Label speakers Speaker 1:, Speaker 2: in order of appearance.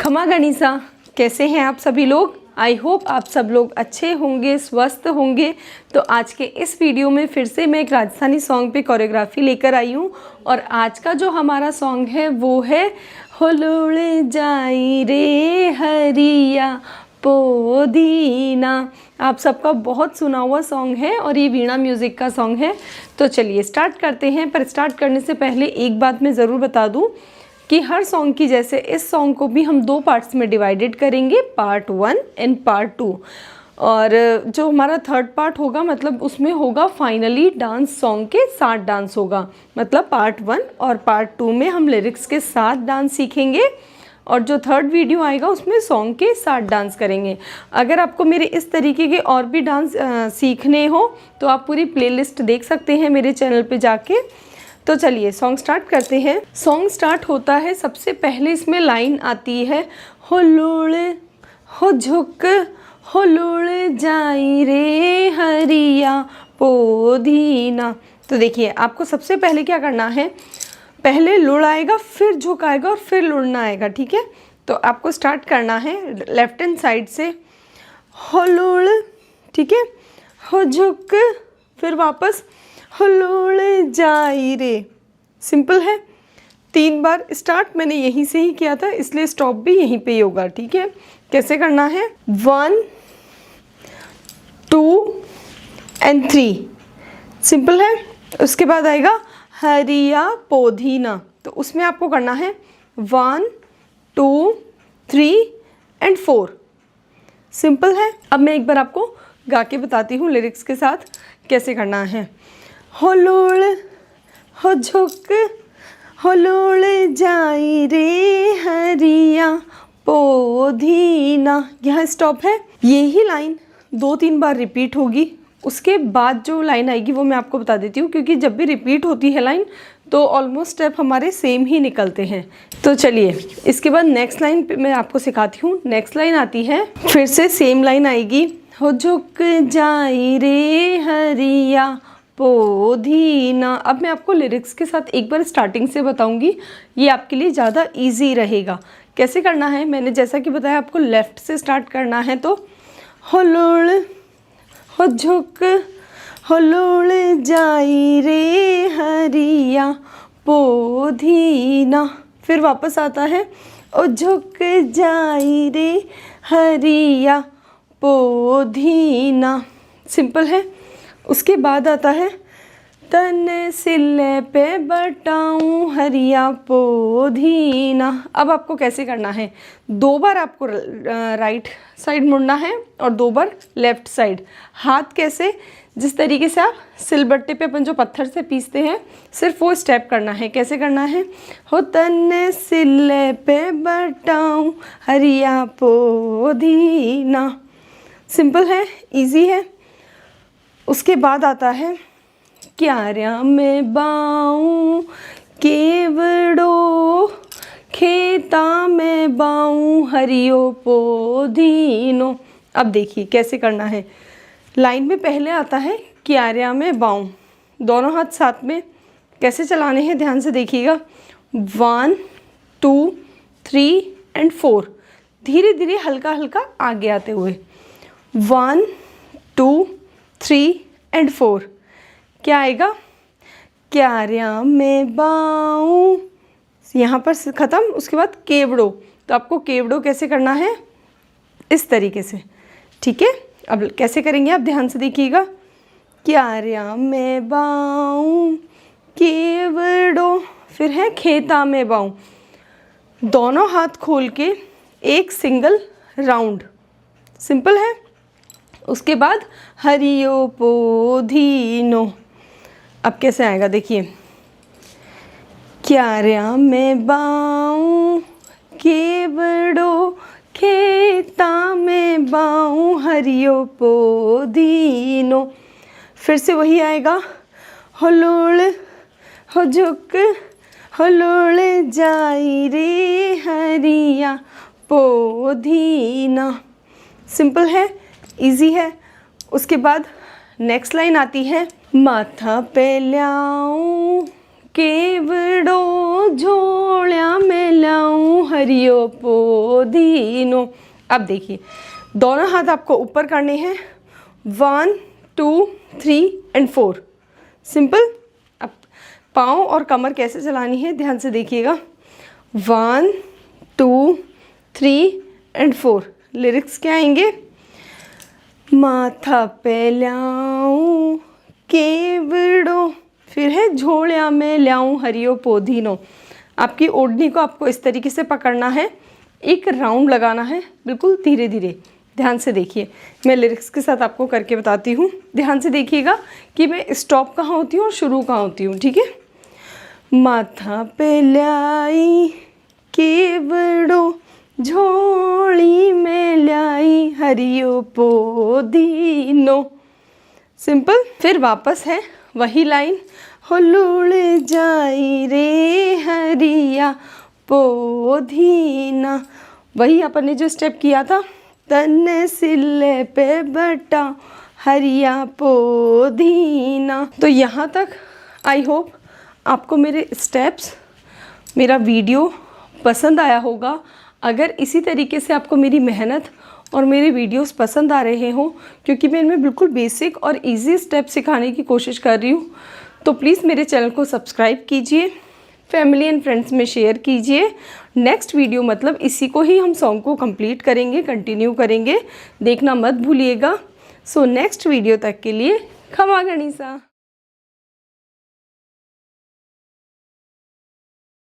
Speaker 1: खमा गणिसा, कैसे हैं आप सभी लोग। आई होप आप सब लोग अच्छे होंगे, स्वस्थ होंगे। तो आज के इस वीडियो में फिर से मैं एक राजस्थानी सॉन्ग पे कोरियोग्राफी लेकर आई हूँ। और आज का जो हमारा सॉन्ग है वो है होलोड़े जाई रे हरिया पोदीना। आप सबका बहुत सुना हुआ सॉन्ग है और ये वीणा म्यूज़िक का सॉन्ग है। तो चलिए स्टार्ट करते हैं। पर स्टार्ट करने से पहले एक बात मैं ज़रूर बता दूँ कि हर सॉन्ग की जैसे इस सॉन्ग को भी हम दो पार्ट्स में डिवाइडेड करेंगे, पार्ट 1 एंड पार्ट 2। और जो हमारा थर्ड पार्ट होगा मतलब उसमें होगा फाइनली डांस, सॉन्ग के साथ डांस होगा। मतलब पार्ट 1 और पार्ट 2 में हम लिरिक्स के साथ डांस सीखेंगे और जो थर्ड वीडियो आएगा उसमें सॉन्ग के साथ डांस करेंगे। अगर आपको मेरे इस तरीके के और भी डांस सीखने हो तो आप पूरी प्लेलिस्ट देख सकते हैं मेरे चैनल पे जाके। तो चलिए सॉन्ग स्टार्ट करते हैं। सॉन्ग स्टार्ट होता है, सबसे पहले इसमें लाइन आती है होलोड़े हो झुक होलोड़े जाई रे हरिया पोदीना। तो देखिए आपको सबसे पहले क्या करना है, पहले लुड़ आएगा, फिर झुक आएगा और फिर लुड़ना आएगा। ठीक है, तो आपको स्टार्ट करना है लेफ्ट हैंड साइड से होलोड़, ठीक है, हो झुक, फिर वापस होलोड़े जाई रे। सिंपल है, 3 बार। स्टार्ट मैंने यहीं से ही किया था इसलिए स्टॉप भी यहीं पे ही होगा। ठीक है, कैसे करना है 1 2 एंड 3। सिंपल है। उसके बाद आएगा हरिया पोदीना, तो उसमें आपको करना है 1 2 3 एंड 4। सिंपल है। अब मैं एक बार आपको गा के बताती हूँ लिरिक्स के साथ कैसे करना है। होलोड़ हो झुक होलोड़े जाई रे हरिया पोदीना। यहाँ स्टॉप है। यही लाइन 2-3 बार रिपीट होगी। उसके बाद जो लाइन आएगी वो मैं आपको बता देती हूँ, क्योंकि जब भी रिपीट होती है लाइन तो ऑलमोस्ट स्टेप हमारे सेम ही निकलते हैं। तो चलिए इसके बाद नेक्स्ट लाइन मैं आपको सिखाती हूँ। नेक्स्ट लाइन आती है, फिर से सेम लाइन आएगी, हो झुक जाई रे हरिया पोदीना। अब मैं आपको लिरिक्स के साथ एक बार स्टार्टिंग से बताऊंगी, ये आपके लिए ज़्यादा इजी रहेगा। कैसे करना है, मैंने जैसा कि बताया आपको लेफ़्ट से स्टार्ट करना है। तो होलोड़ हो झुक होलोड़ जाई रे हरिया पोदीना, फिर वापस आता है ओ झुक जाई रे हरिया पोदीना। सिंपल है। उसके बाद आता है तन सिले पे बटाऊं हरिया पोदीना। अब आपको कैसे करना है, 2 बार आपको राइट साइड मुड़ना है और 2 बार लेफ्ट साइड। हाथ कैसे, जिस तरीके से आप सिलबट्टे पे अपन जो पत्थर से पीसते हैं सिर्फ वो स्टेप करना है। कैसे करना है, हो तन सिले पे बटाऊं हरिया पोदीना। सिंपल है, इजी है। उसके बाद आता है क्यारिया में बाऊं केवड़ो खेता में बाऊं हरियो पोदीनो। अब देखिए कैसे करना है। लाइन में पहले आता है क्यारिया में बाऊं, दोनों हाथ साथ में कैसे चलाने हैं ध्यान से देखिएगा। 1 2 3 एंड 4, धीरे धीरे हल्का हल्का आगे आते हुए 1 2 3 एंड 4। क्या आएगा, क्यारिया में बाऊं, यहाँ पर ख़त्म। उसके बाद केवड़ो, तो आपको केवड़ो कैसे करना है, इस तरीके से। ठीक है, अब कैसे करेंगे आप ध्यान से देखिएगा। क्यारिया में बाऊं केवड़ो, फिर है खेता में बाऊं, दोनों हाथ खोल के एक सिंगल राउंड। सिंपल है। उसके बाद हरियो पोदीनो। अब कैसे आएगा देखिए, क्यारिया में बाऊं केवड़ो खेता में बाऊं हरियो पोदीनो। फिर से वही आएगा, होलोड़ हो झुक होलोड़ जाई रे हरिया पोदीना। सिंपल है, इजी है। उसके बाद नेक्स्ट लाइन आती है, माथा पे ल्याऊं केवड़ो झोलिया में लाऊं हरियो पोदीनो। अब देखिए दोनों हाथ आपको ऊपर करने हैं, 1 2 3 एंड 4। सिंपल। अब पाँव और कमर कैसे चलानी है ध्यान से देखिएगा, 1 2 3 एंड 4। लिरिक्स क्या आएंगे, माथा पे ल्याऊं केवड़ो, फिर है झोलिया में ल्याऊं हरियो पोदीनो। आपकी ओढ़नी को आपको इस तरीके से पकड़ना है, एक राउंड लगाना है, बिल्कुल धीरे धीरे। ध्यान से देखिए, मैं लिरिक्स के साथ आपको करके बताती हूँ। ध्यान से देखिएगा कि मैं स्टॉप कहाँ होती हूँ और शुरू कहाँ होती हूँ, ठीक है। माथा पे लाई केवड़ो झोली में लाई हरियो पोदीनो। सिंपल। फिर वापस है वही लाइन, हो लुड़ जाई रे हरिया पोदीना। वही अपन ने जो स्टेप किया था, तन्ने सिले पे बटा हरिया पोदीना। तो यहाँ तक आई होप आपको मेरे स्टेप्स, मेरा वीडियो पसंद आया होगा। अगर इसी तरीके से आपको मेरी मेहनत और मेरे वीडियोस पसंद आ रहे हों, क्योंकि मैं इनमें बिल्कुल बेसिक और इजी स्टेप सिखाने की कोशिश कर रही हूँ, तो प्लीज़ मेरे चैनल को सब्सक्राइब कीजिए, फैमिली एंड फ्रेंड्स में शेयर कीजिए। नेक्स्ट वीडियो मतलब इसी को ही हम सॉन्ग को कंप्लीट करेंगे, कंटिन्यू करेंगे, देखना मत भूलिएगा। सो नेक्स्ट वीडियो तक के लिए खमा गणिसा।